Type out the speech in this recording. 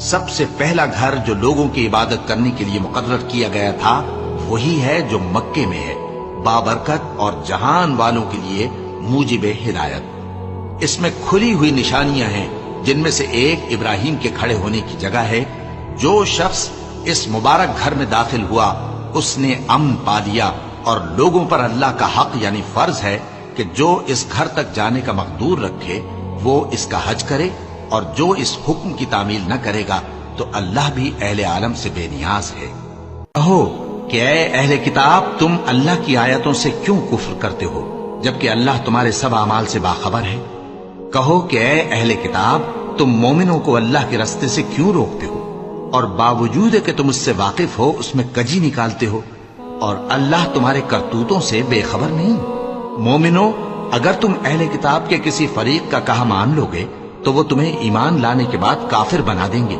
سب سے پہلا گھر جو لوگوں کی عبادت کرنے کے لیے مقرر کیا گیا تھا وہی ہے جو مکے میں ہے، بابرکت اور جہان والوں کے لیے موجب ہدایت۔ اس میں کھلی ہوئی نشانیاں ہیں، جن میں سے ایک ابراہیم کے کھڑے ہونے کی جگہ ہے۔ جو شخص اس مبارک گھر میں داخل ہوا اس نے امن پا لیا، اور لوگوں پر اللہ کا حق یعنی فرض ہے کہ جو اس گھر تک جانے کا مقدور رکھے وہ اس کا حج کرے، اور جو اس حکم کی تعمیل نہ کرے گا تو اللہ بھی اہل عالم سے بے نیاز ہے۔ کہو کہ اے اہل کتاب، تم اللہ کی آیتوں سے کیوں کفر کرتے ہو جبکہ اللہ تمہارے سب اعمال سے باخبر ہے؟ کہو کہ اے اہل کتاب، تم مومنوں کو اللہ کے رستے سے کیوں روکتے ہو، اور باوجود کہ تم اس سے واقف ہو اس میں کجی نکالتے ہو، اور اللہ تمہارے کرتوتوں سے بے خبر نہیں؟ مومنو، اگر تم اہل کتاب کے کسی فریق کا کہا مان لو گے تو وہ تمہیں ایمان لانے کے بعد کافر بنا دیں گے،